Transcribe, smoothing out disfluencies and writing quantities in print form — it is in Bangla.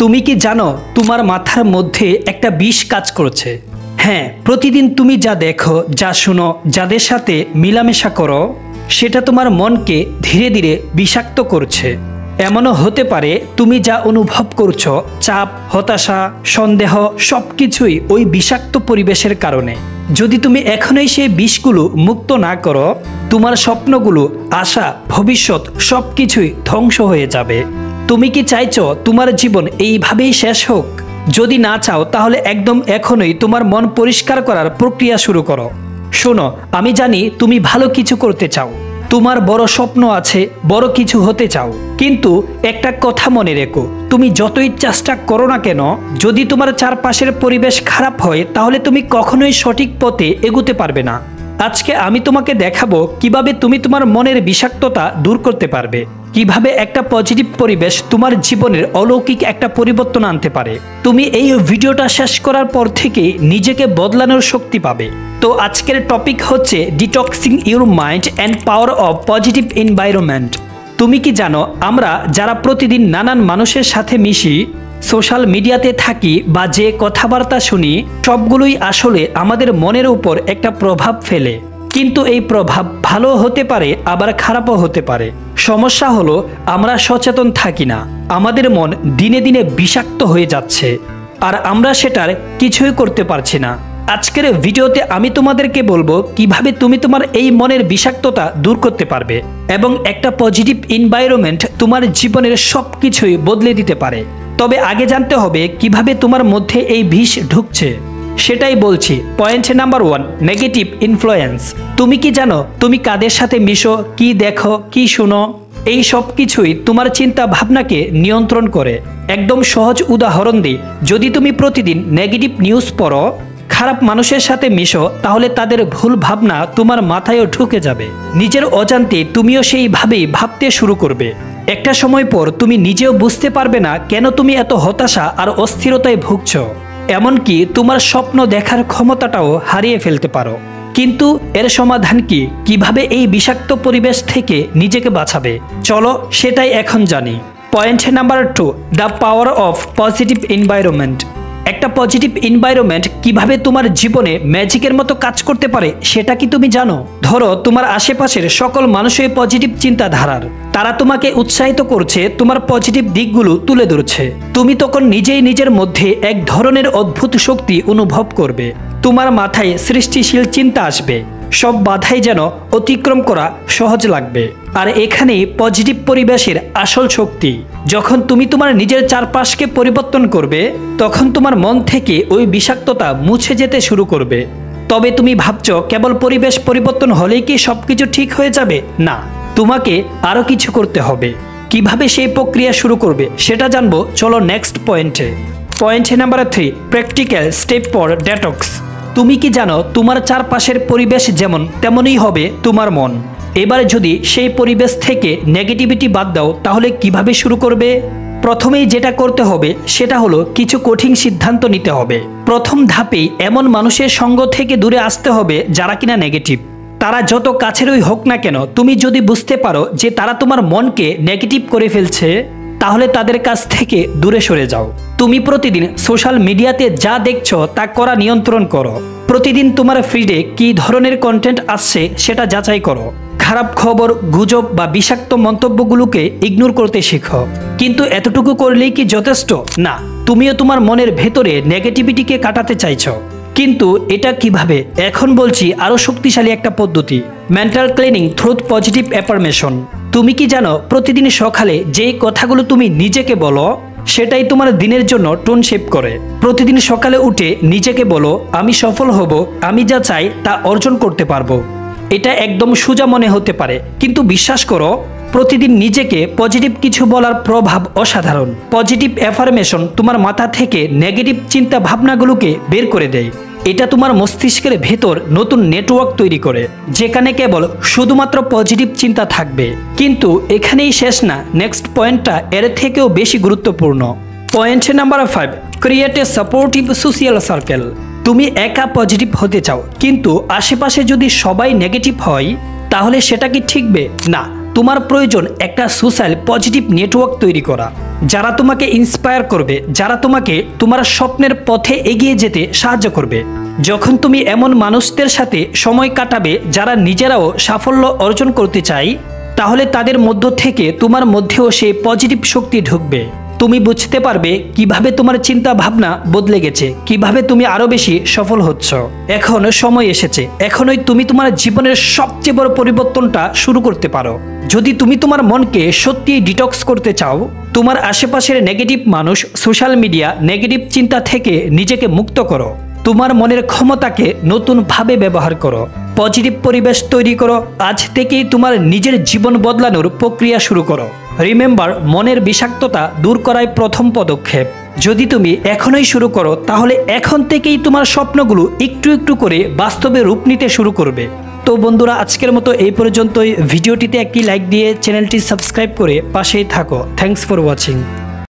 তুমি কি জানো তোমার মাথার মধ্যে একটা বিষ কাজ করছে? হ্যাঁ, প্রতিদিন তুমি যা দেখো, যা শুনো, যাদের সাথে মেলামেশা করো, সেটা তোমার মনকে ধীরে ধীরে বিষাক্ত করছে। এমনও হতে পারে তুমি যা অনুভব করছো, চাপ, হতাশা, সন্দেহ, সবকিছুই ওই বিষাক্ত পরিবেশের কারণে। যদি তুমি এখনই সেই বিষগুলো মুক্ত না করো, তোমার স্বপ্নগুলো, আশা, ভবিষ্যৎ সবকিছুই ধ্বংস হয়ে যাবে। তুমি কি চাইছো তোমার জীবন এইভাবেই শেষ হোক? যদি না চাও তাহলে একদম এখনই তোমার মন পরিষ্কার করার প্রক্রিয়া শুরু করো। শোনো, আমি জানি তুমি ভালো কিছু করতে চাও, তোমার বড় স্বপ্ন আছে, বড় কিছু হতে চাও, কিন্তু একটা কথা মনে রেখো, তুমি যতই চেষ্টা করো না কেন, যদি তোমার চারপাশের পরিবেশ খারাপ হয় তাহলে তুমি কখনোই সঠিক পথে এগোতে পারবে না। আজকে আমি তোমাকে দেখাবো কিভাবে তুমি তোমার মনের বিষাক্ততা দূর করতে পারবে, কিভাবে একটা পজিটিভ পরিবেশ তোমার জীবনের অলৌকিক একটা পরিবর্তন আনতে পারে। তুমি এই ভিডিওটা শেষ করার পর থেকে নিজেকে বদলানোর শক্তি পাবে। তো আজকের টপিক হচ্ছে detoxing your mind and power of positive environment. তুমি কি জানো, আমরা যারা প্রতিদিন নানান মানুষের সাথে মিশি, সোশ্যাল মিডিয়াতে থাকি বা যে কথাবার্তা শুনি, সবগুলোই আসলে আমাদের মনের উপর একটা প্রভাব ফেলে। কিন্তু এই প্রভাব ভালো হতে পারে, আবার খারাপও হতে পারে। সমস্যা হলো আমরা সচেতন থাকি না, আমাদের মন দিনে দিনে বিষাক্ত হয়ে যাচ্ছে, আর আমরা সেটার কিছুই করতে পারছি না। আজকের ভিডিওতে আমি তোমাদেরকে বলবো কিভাবে তুমি তোমার এই মনের বিষাক্ততা দূর করতে পারবে এবং একটা পজিটিভ এনভায়রনমেন্ট তোমার জীবনের সবকিছুই বদলে দিতে পারে। তবে আগে জানতে হবে কিভাবে তোমার মধ্যে এই বিষ ঢুকছে, সেটাই বলছি। Point number 1, negative influence. তুমি কি জানো তুমি কাদের সাথে মিশো, কি দেখো, কি শুনো, এই সব কিছুই তোমার চিন্তা ভাবনাকে নিয়ন্ত্রণ করে। একদম সহজ উদাহরণ দিই, যদি তুমি প্রতিদিন নেগেটিভ নিউজ পড়ো, খারাপ মানুষের সাথে মিশো, তাহলে তাদের ভুল ভাবনা তোমার মাথায়ও ঢুকে যাবে। নিজের অজান্তে তুমিও সেইভাবেই ভাবতে শুরু করবে। একটা সময় পর তুমি নিজেও বুঝতে পারবে না কেন তুমি এত হতাশা আর অস্থিরতায় ভুগছ। এমনকি তোমার স্বপ্ন দেখার ক্ষমতাটাও হারিয়ে ফেলতে পারো। কিন্তু এর সমাধান কি? কিভাবে এই বিষাক্ত পরিবেশ থেকে নিজেকে বাঁচাবে? চলো সেটাই এখন জানি। Point number 2, the power of positive environment. একটা পজিটিভ এনভায়রনমেন্ট কিভাবে তোমার জীবনে ম্যাজিকের মতো কাজ করতে পারে সেটা কি তুমি জানো? ধরো তোমার আশেপাশের সকল মানুষই পজিটিভ চিন্তাধারার, তারা তোমাকে উৎসাহিত করছে, তোমার পজিটিভ দিকগুলো তুলে ধরছে। তুমি তখন নিজেই নিজের মধ্যে এক ধরনের অদ্ভুত শক্তি অনুভব করবে। তোমার মাথায় সৃষ্টিশীল চিন্তা আসবে, সব বাধাই যেন অতিক্রম করা সহজ লাগবে। আর এখানেই পজিটিভ পরিবেশের আসল শক্তি। যখন তুমি তোমার নিজের চারপাশকে পরিবর্তন করবে, তখন তোমার মন থেকে ওই বিষাক্ততা মুছে যেতে শুরু করবে। তবে তুমি ভাবছো কেবল পরিবেশ পরিবর্তন হলেই কি সবকিছু ঠিক হয়ে যাবে? না, তোমাকে আরো কিছু করতে হবে। কিভাবে সেই প্রক্রিয়া শুরু করবে সেটা জানবো। চলো নেক্সট পয়েন্টে। Point number 3, practical step for detox. তুমি কি জানো তোমার চারপাশের পরিবেশ যেমন তেমনই হবে তোমার মন। এবার যদি সেই পরিবেশ থেকে নেগেটিভিটি বাদ দাও, তাহলে কিভাবে শুরু করবে? প্রথমেই যেটা করতে হবে সেটা হলো কিছু কঠিন সিদ্ধান্ত নিতে হবে। প্রথম ধাপেই এমন মানুষের সঙ্গ থেকে দূরে আসতে হবে যারা কিনা নেগেটিভ। তারা যত কাছেরই হোক না কেন, তুমি যদি বুঝতে পারো যে তারা তোমার মনকে নেগেটিভ করে ফেলছে, তাহলে তাদের কাছ থেকে দূরে সরে যাও। তুমি প্রতিদিন সোশ্যাল মিডিয়াতে যা দেখছো তা করা নিয়ন্ত্রণ করো। প্রতিদিন তোমার ফিডে কি ধরনের কন্টেন্ট আসছে সেটা যাচাই করো। খারাপ খবর, গুজব বা বিষাক্ত মন্তব্যগুলোকে ইগনোর করতে শেখো। কিন্তু এতটুকু করলেই কি যথেষ্ট? না, তুমিও তোমার মনের ভেতরে নেগেটিভিটিকে কাটাতে চাইছো। কিন্তু এটা কিভাবে? এখন বলছি আরো শক্তিশালী একটা পদ্ধতি, mental cleaning through positive affirmation. তুমি কি জানো প্রতিদিন সকালে যেই কথাগুলো তুমি নিজেকে বলো, সেটাই তোমার দিনের জন্য টোন শেপ করে। প্রতিদিন সকালে উঠে নিজেকে বলো, আমি সফল হব, আমি যা চাই তা অর্জন করতে পারবো। এটা একদম সোজা মনে হতে পারে, কিন্তু বিশ্বাস করো, প্রতিদিন নিজেকে পজিটিভ কিছু বলার প্রভাব অসাধারণ। পজিটিভ অ্যাফার্মেশন তোমার মাথা থেকে নেগেটিভ চিন্তা ভাবনাগুলোকে বের করে দেয়। এটা তোমার মস্তিষ্কের ভেতর নতুন নেটওয়ার্ক তৈরি করে, যেখানে কেবল শুধুমাত্র পজিটিভ চিন্তা থাকবে। কিন্তু এখানেই শেষ না, নেক্সট পয়েন্টটা এর থেকেও বেশি গুরুত্বপূর্ণ। Point number 5, create a supportive social circle. তুমি একা পজিটিভ হতে চাও, কিন্তু আশেপাশে যদি সবাই নেগেটিভ হয়, তাহলে সেটা কি ঠিকবে? না, তোমার প্রয়োজন একটা সোশ্যাল পজিটিভ নেটওয়ার্ক তৈরি করা, যারা তোমাকে ইন্সপায়ার করবে, যারা তোমাকে তোমার স্বপ্নের পথে এগিয়ে যেতে সাহায্য করবে। যখন তুমি এমন মানুষদের সাথে সময় কাটাবে যারা নিজেরাও সাফল্য অর্জন করতে চায়, তাহলে তাদের মধ্য থেকে তোমার মধ্যেও সেই পজিটিভ শক্তি ঢুকবে। তুমি বুঝতে পারবে কিভাবে তোমার চিন্তা ভাবনা বদলে গেছে, কিভাবে তুমি আরো বেশি সফল হচ্ছ। এখন সময় এসেছে, এখনই তুমি তোমার জীবনের সবচেয়ে বড় পরিবর্তনটা শুরু করতে পারো। যদি তুমি তোমার মনকে সত্যি ডিটক্স করতে চাও, তোমার আশেপাশের নেগেটিভ মানুষ, সোশ্যাল মিডিয়া, নেগেটিভ চিন্তা থেকে নিজেকে মুক্ত করো। তোমার মনের ক্ষমতাকে নতুনভাবে ব্যবহার করো, পজিটিভ পরিবেশ তৈরি করো। আজ থেকেই তোমার নিজের জীবন বদলানোর প্রক্রিয়া শুরু করো। রিমেম্বার, মনের বিষাক্ততা দূর করাই প্রথম পদক্ষেপ। যদি তুমি এখনই শুরু করো, তাহলে এখন থেকেই তোমার স্বপ্নগুলো একটু একটু করে বাস্তবে রূপ নিতে শুরু করবে। তো বন্ধুরা, আজকের মতো এই পর্যন্তই। ভিডিওটিতে একটি লাইক দিয়ে চ্যানেলটি সাবস্ক্রাইব করে পাশেই থাকো। Thanks for watching.